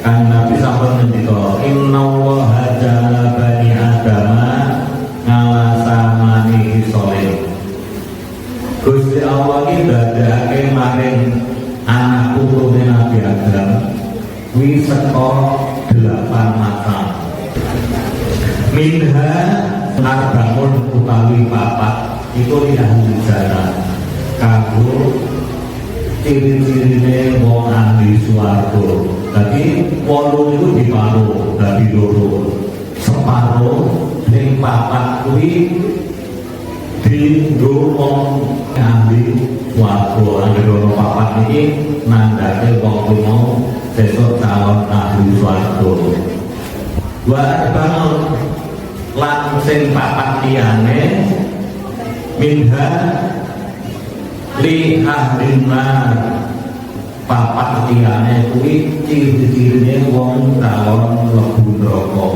Kan Nabi sampun ngendika innallaha ja'ala bani adama ngalasa mani soleh. Gusti Allah iki dadekake maring anak putrune Nabi Adam kuwi saka 8 macam. Minha arbaun utawi papat iku ahli jannah kanggo ciri-cirine wong ahli swarga. Dadi 8 itu diparo dadi 2. Separo ning papat kuwi dienggo wong ahli swarga. Angger papat iki nandhake wong kuwi sesuk calon ahli swarga. Wa bangun lan sing papat liyane minha li ahdina papat liyane kuwi ciri-cirine wong calon mlebu neraka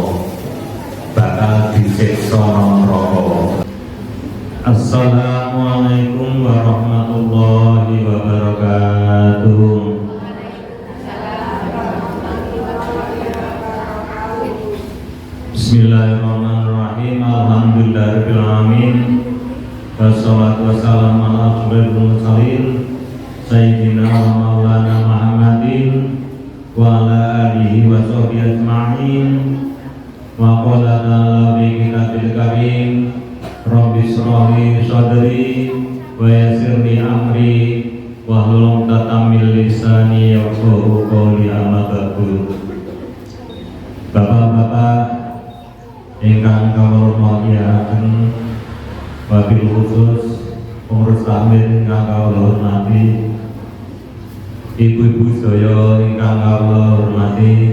bakal disiksa neraka. Assalamualaikum warahmatullahi wabarakatuh. Bismillahirrahmanirrahim. Alhamdulillahirabbil alamin. Wassalatu wassalamu ala asyrofil mursalin sayyidina wa maulana Muhammadin wa ala alihi wa sahbihi ajma'in. Wa qala ta'ala bi kitabil karim rabbi shrah li sadri wa yassir li amri wa hlul 'uqdatam min lisani yafqahu qawli. Amma ba'du. Bapak-bapak ingkang kawula mulyakaken, wabil khusus pengurus takmir ingkang kawula hormati, ibu-ibu sedaya ingkang kawula hormati,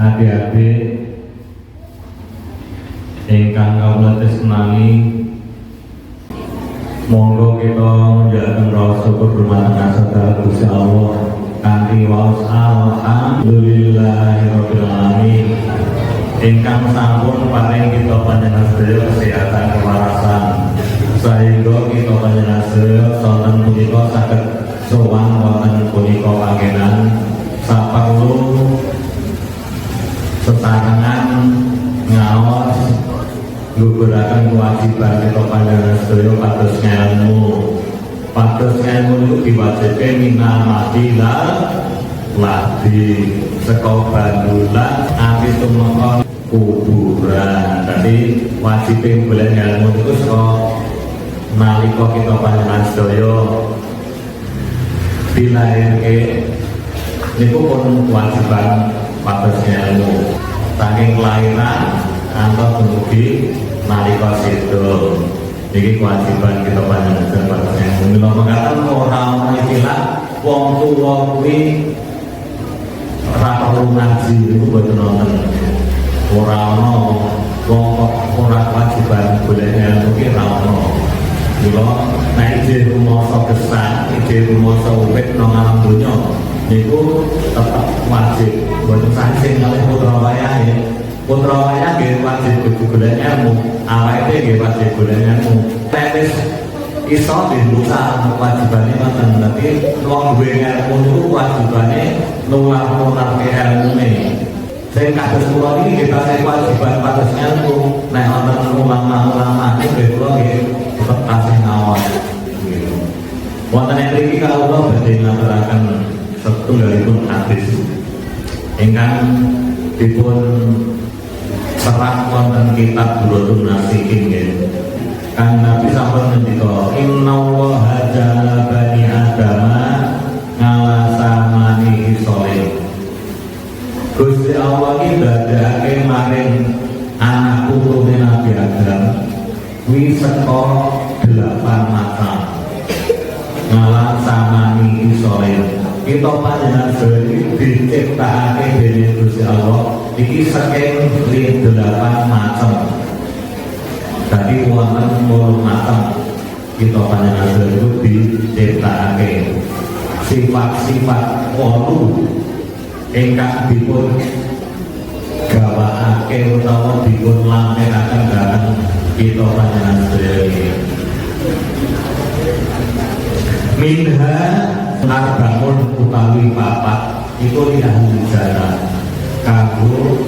adik-adik ingkang kawula tresnani, monggo kita njalaken rasa kehormatan kasada Gusti Allah kanthi waos alhamdulillahirabbil alamin. Ingkang sampun paring kita panjenengan sedaya kesehatan kewarasan sehingga kita panjenengan sedaya sonten punika saged sowan wonten punika panggenan saperlu sesarengan ngaos ngguguraken kewajiban kita panjenengan sedaya pados ngelmu niku diwajibke minamati ladi saka bandulan api tumeka kuburan. Tadi wajib golek ilmu itu saka nalika kita panjenengan sedaya dilahirke niku pun kewajiban pados ilmu saking kelahiran ngantos dumugi nalika sedo. Iki kewajiban kita panjenengan pados ilmu. Mila mengatakan ora ana istilah wong tuwa kuwi ora perlu ngaji niku boten wonten. Ora ana wong ora kewajiban golek ilmu ki ora ana. Mila nek dhewe rumangsa gesang, dhewe rumangsa urip nang alam donya niku tetep wajib. Boten saking kalih putra wayahe. Putra wayah nggih wajib golek ilmu, awake dhewe nggih wajib golek ilmu. Nek wis iso dilusa kewajibane ngoten. Dadi wong duwe ilmu niku kewajibane nular-nularke ilmune. Sing kados kula iki kita sing kewajiban pados ilmu. Nek wonten ulama-ulama nggih kula nggih tetep kasih ngawon. Wonten ing mriki kawula badhe ngaturaken setunggalipun hadis ingkang dipun serat wonten kitab Durratun Nasihin nggih. Kan Nabi sampun ngendika innallaha ja'ala bani adama ngalasa mani soleh. Gusti Allah iki dadekake maring anak putrune Nabi Adam kuwi saka 8 macam. Ngalasa mani soleh. Kita panjenengan sedaya diciptakake dening Gusti Allah iki saking 8 macam. Tadi wonten 8 macam kita panjenengan sedaya diciptakake. Sifat-sifat 8 ingkang dipun gawakake utawa dipun lampiraken dhateng kita panjenengan sedaya. Minha arbaun utawi papat iku ahli jalan kanggo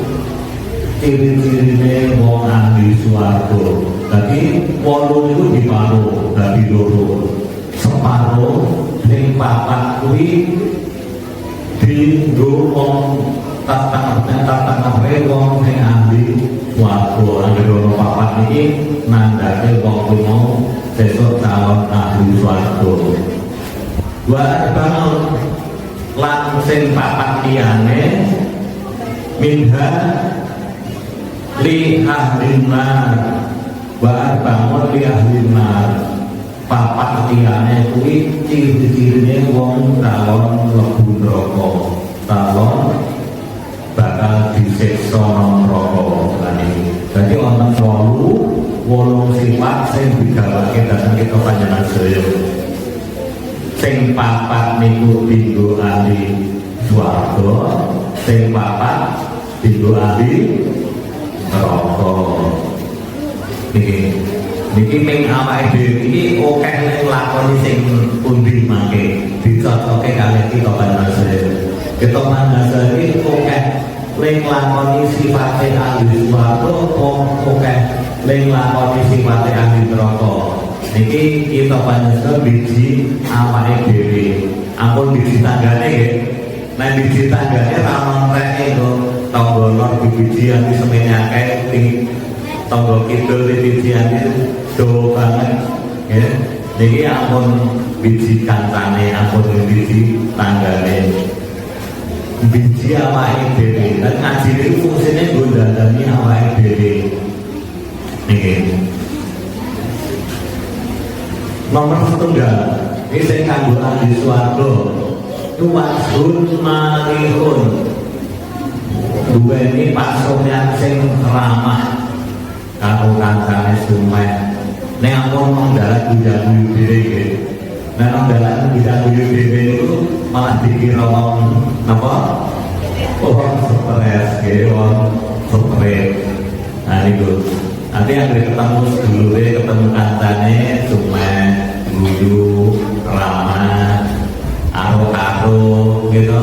ciri-cirine wong ahli swarga. Dadi 8 niku diparo dadi 2. Separo ning 4 kuwi dienggo wong tata-tata wong sing ahli swarga. Anggere ono 4 iki nandake wong kuwi mau sesuk calon ahli swarga. Wa bangun lan sing 4 liyane minha li ahlin nar wa bangun li ahlin nar. 4 liyane kuwi ciri-cirine wong calon mlebu neraka, calon bakal disiksa nang neraka. Lan iki dadi wonten 8 sifat sing digawake dhateng kita panjenengan sedaya. Sing 4 niku dienggo ahli swarga, sing 4 dienggo ahli neraka. Niki ping awake dhewe iki akeh lakoni sing pundi mangke dicocoke kalih kita panjenengan. Kita panjenengan iki akeh lakoni sifate ahli swarga, akeh lakoni sifate ahli neraka. Niki kita panjenengan biji awake dhewe. Ampun biji tanggane nggih. Nek biji tanggane ra montreke to tangga lor biji ati semene akeh ing tangga kidul biji ati do banget nggih. Niki ampun biji kancane, ampun biji tanggane. Biji awake dhewe. Lan ngaji niku fungsine nggo ndandani awake dhewe. Niki nomor 1 ini saya kanggo ahli swarga tuwasun malihun duweni pasuryan sing ramah karo kancane sumeh. Nek ampun mengdalat guyu-guyu dhewe nggih. Nek mengdalat guyu-guyu dhewe niku malah dikira wong napa? Wong stres nggih, wong stres. Nah niku nanti yang ketemu sedulure, ketemu kancane sumeh, guyu, ramah, aro-aro gitu.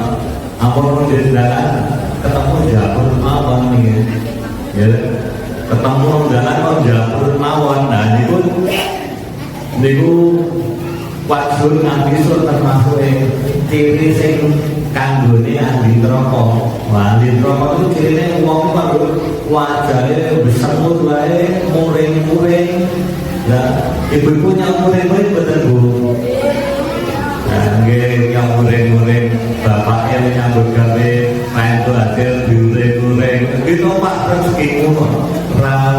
Ampun di dalan ketemu jabur mawon nih, ya. Ketemu dalan kok jabur mawon. Nah niku wajur nganti termasuk ciri sing kanggone ahli neraka. Ahli neraka itu cirine wong kok wajahnya bersemut wae, muring-muring. Lah, ibu punya muring-muring bener Bu. Nah, nggih yang muring-muring, bapaknya menyambut gawe, main tuh hasil diuring-uring. Gitu Pak rezeki ngono. Ra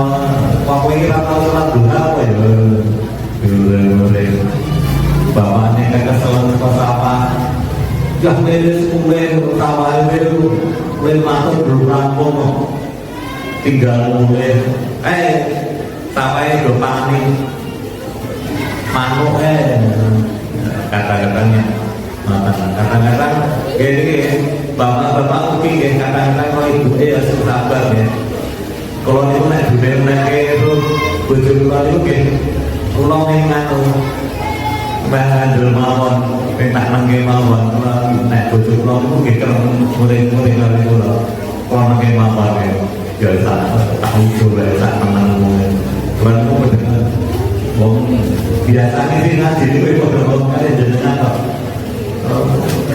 apa iki ra tau salat duha apa ya. Diuring-uring. Bapaknya kekeselan kok apa? Jah meles kuwe tawae melu, matur belum rampung. Tinggal mulai sampai do paning manuk kata-katanya kadang-kadang gini bapak-bapak mungkin ya kadang-kadang kalau ibu ya sabar ya kalau itu naik dunia itu bujur-bujur itu gini ulang yang ngatu mengandul mawon pentak nangge mawon naik bujur-bujur itu gini murid-murid kalau nangge mawon biasa tahu coba tak menang bukan mau dengan wong biasanya sih ngaji itu kalau kalian jadi apa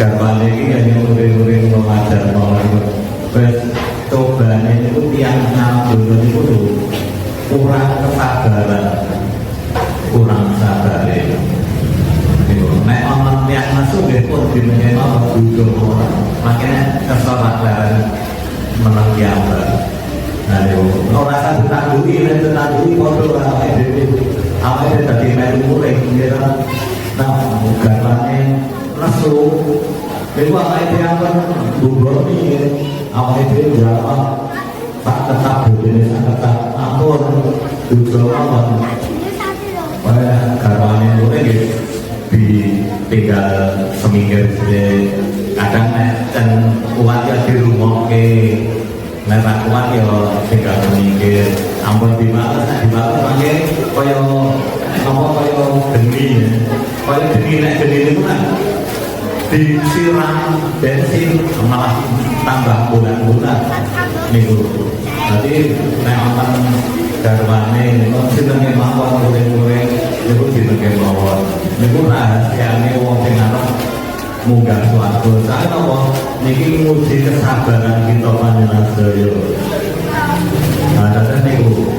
gambar ini hanya murid-murid mengajar mau terus cobanya itu tiang nabung itu kurang kesabaran kurang sabar itu nek orang yang masuk dia pun dimana mau duduk orang makanya kesolat dan menang gambar. Nah, orang kan ditandui, foto awalnya tadi main muring, gitu. Nah, gambarnya nesu, itu awalnya dia kan bubur nih, awalnya dia berapa tak tetap begini, tak tetap ampun, tujuh apa? Wah, gambarnya muring gitu, ditinggal seminggu kadang dan kuatnya di rumah ke. Nek kuat ya tinggal mikir ampun dibalas mangke kaya apa kaya geni nek geni niku kan disiram bensin malah tambah bulan-bulan niku. Jadi nek wonten garwane niku jenenge mawon goreng-goreng niku jenenge mawon. Niku rahasiane wong sing arep munggah swarga. Sae napa niki nguji kesabaran kita panjenengan sedaya. Nah, dadi niku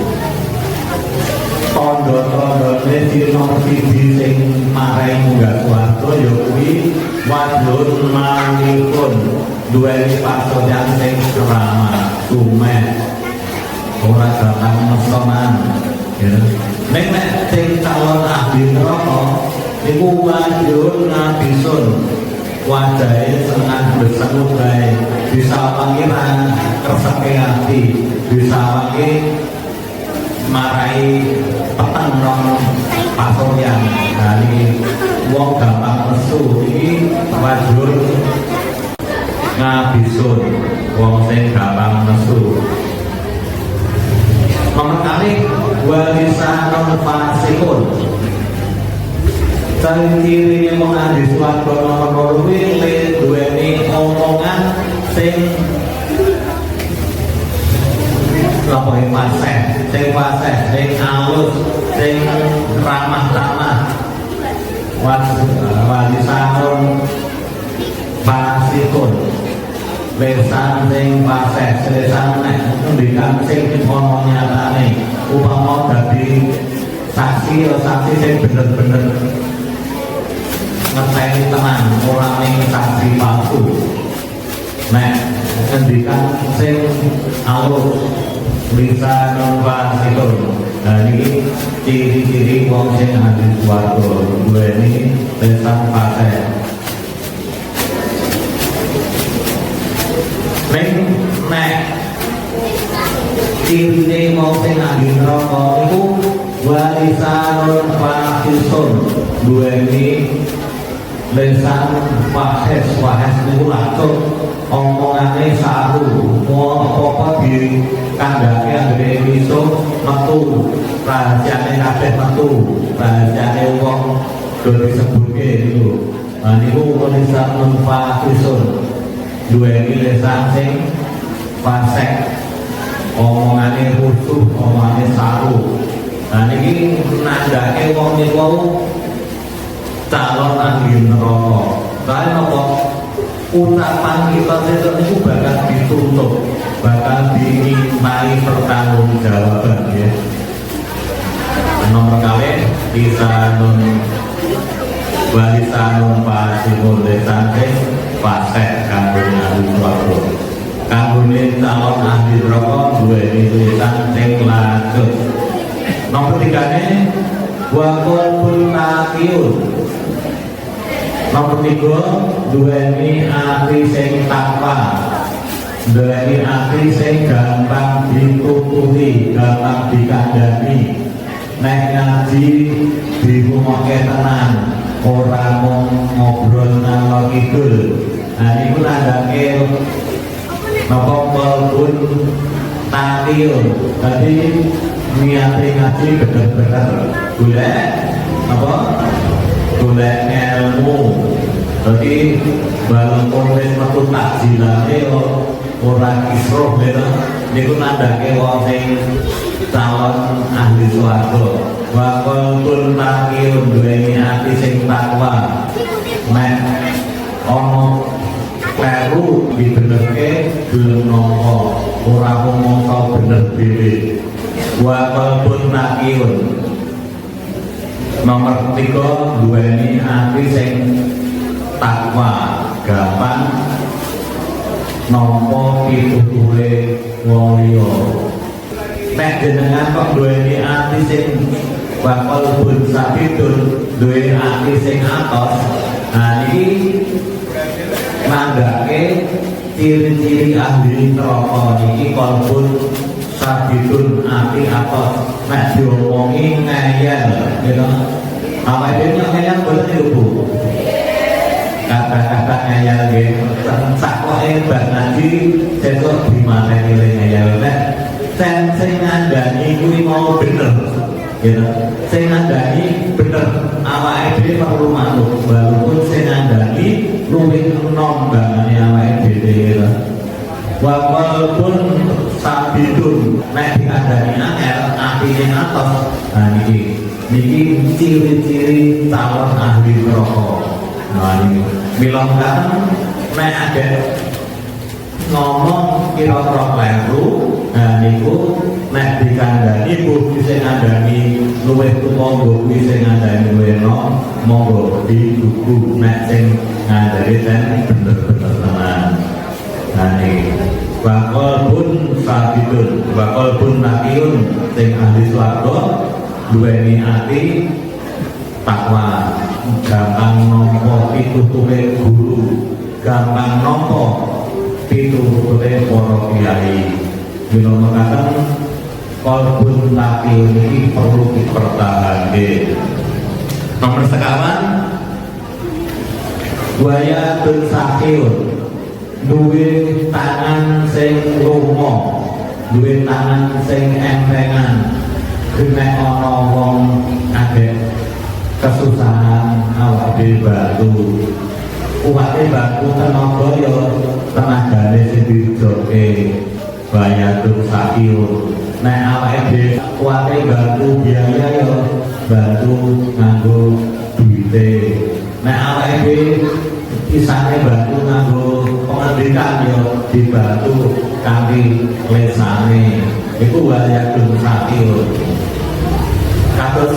tondo-tondone sing nomor 1 sing marai munggah swarga ya kuwi wadon manipun duweni pasoyan sing ramah tumen ora gampang mesonan ya. Nek sing calon ahli neraka niku wadon ngabisun wajahe seneng besenut bae bisa pangeran kersake ati bisa wae marai peteng nang pasoyan. Nah ini wong gampang mesu iki wajur ngabisun wong sing gampang mesu. Nomor kali warisanun fasikun. Ciri-ciri wong ahli swarga nomor 2 kuwi duweni omongan sing apa fasih, sing halus, sing ramah-ramah. Warisanun fasikun. Lesan sing fasih, lesan nek ngendikan sing ono nyatane. Upama dadi saksi sing bener-bener ngeteni tenan, ora ning saksi palsu. Nek ngendikan sing halus bisa nomor itu. Nah ini ciri-ciri wong sing ahli swarga duweni lesan fasih. Nek ciri wong sing ahli neraka iku warisanun fasisun duweni lesan fahes niku langsung omongane saru mau apa-apa di kandhake anggere iso metu rahasiane kabeh metu rahasiane wong do disebutke niku. Nah niku warisanun fasisun duweni lesan sing fasih omongane rusuh omongane saru. Nah niki nandhake wong niku calon ahli neraka. Kae napa ucapan kita itu bakal ditutup, bakal dimintai pertanggungjawaban ya. Nomor kali lisanun walisanun fasikun lesan sing fasih kanggo ahli swarga. Kanggone calon ahli neraka duweni lisan sing lanjut. Nomor 3 wa qalbun taqiyun. Nomor 3 duweni ati sing takwa, duweni ati sing gampang ditututi, gampang dikandani. Nek ngaji dirungokke tenan, ora mung ngobrol ngalor kidul. Nah niku tandake napa qalbun taqiyun. Dadi niate ngaji bener-bener golek apa? Golek ilmu. Jadi balung wis metu takjilane ora kisruh gitu. Niku nandhake wong sing calon ahli swarga. Wa qalbun taqiyun duweni ati sing takwa. Nek ana kleru dibenerke gelem nampa, ora mongso bener dhewe. Wa qalbun taqiyun. Nomor 3 duweni ati sing takwa, gampang nampa pituture wong liya. Nek jenengan kok duweni ati sing bakal pun sabidun, duwe ati sing atos. Nah iki nandhake ciri-ciri ahli neraka niki kalbun sabidun ati atos. Nek diomongi ngeyel gitu. Apa itu ngeyel boten ibu? Kata-kata ngeyel gitu. Sakloke bar ngaji sesuk dimaneni ngeyel. Nek sing ngandani kuwi mau bener. gitu. Sing ngandani bener awake dhewe perlu manut, walaupun sing ngandani luwih enom bangane awake dhewe gitu. Walaupun sabidun nek dikandani angel atine atos. Nah niki ciri-ciri calon ahli neraka. Nah ini mila kan nek ada ngomong kira-kira kleru, nah niku nek dikandani kuwi sing ngandani luwih tuwa kuwi sing ngandani luwih enom monggo dituku nek sing ngandani ten bener-bener tenan. Nah niki bakal pun sabidun bakal pun nakiun sing ahli swarga duweni ati takwa, gampang nampa pituture guru, gampang nampa pituture para kiai. Mila mekaten kalbun nakiun iki perlu dipertahanke. Nomor sekawan waya tun sakiun duwe tangan sing lomo, duwe tangan sing empengan. Nek ana wong adek kesusahan awake bantu, awake bantu tenaga ya tenagane sing dijoke bayatun sakiun. Nek awake dhewe awake bantu biaya ya bantu nganggo duwite. Nek awake dhewe isane bantu nganggo pengendikan ya dibantu kanthi lesane. Iku bayatun sakiun. Kados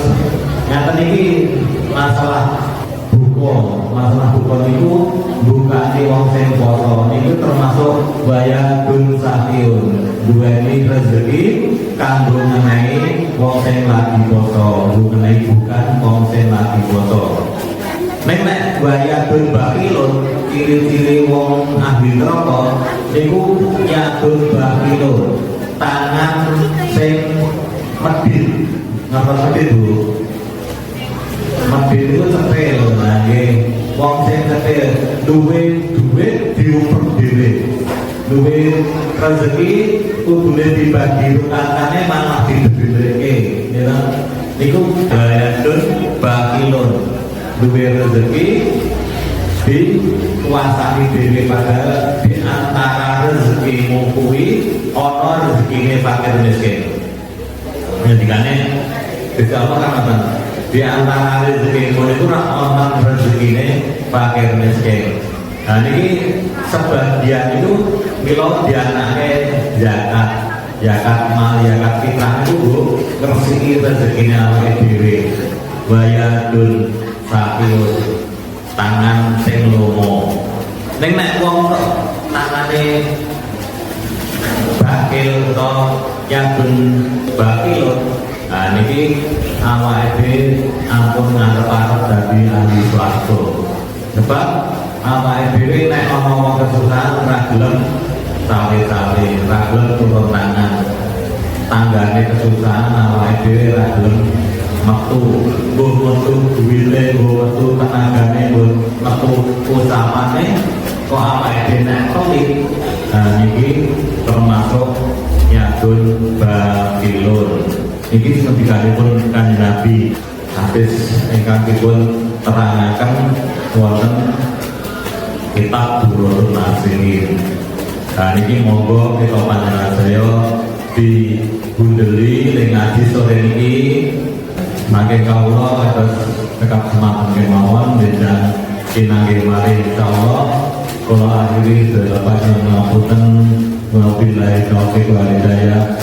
ngaten iki masalah buka niku bukane wong sing poso niku termasuk bayatun sakiun, duweni rezeki kanggo menehi wong sing lagi poso, menehi bukan wong sing lagi poso. Nek bayatun bakilun ciri-ciri wong ahli neraka niku yatun bakilun, tangan sing medhit. Ngapa medhit Bu? Medhit itu cetil, nah nggih. Wong sing cetil duwe duit diuper dhewe. Duwe rezeki kudune dibagi rukatane malah didhewekke. Ya. Niku bayatun bakilun. Duwe rezeki dikuasai dhewe, padahal di antara rezekimu kuwi ana rezekine fakir miskin. Ngendikane Gusti Allah kan di antara rezekimu itu ana rezekine fakir miskin. Nah ini sebagian itu mila dianake zakat mal, zakat fitrah itu Bu ngresiki rezekine awake dhewe. Bayatun sakiun, tangan sing lomo. Ning nek wong tangane bakil utawa yadun bakilun, nah niki awake dhewe ampun ngarep-arep dadi ahli swarga. Sebab awake dhewe nek ana wong kesusahan ora gelem cawe-cawe, ora gelem turun tangan. Tanggane kesusahan awake dhewe ora gelem metu, mbuh metu duwite, mbuh metu tenagane, mbuh metu usahane, kok awake dhewe nek tolik. Nah niki termasuk yadun bakilun. Niki sebikanipun Kanjeng Nabi hadis ingkang dipun terangaken wonten kitab Durrun Nasihin. Nah niki monggo kita panjenengan sedaya digundeli ning ngaji sore niki. Mangke kawula kados tekap semanten kemawon dan kinangge mari insyaallah kula akhiri dalam panjenengan ngapunten wabillahi taufiq wal hidayah.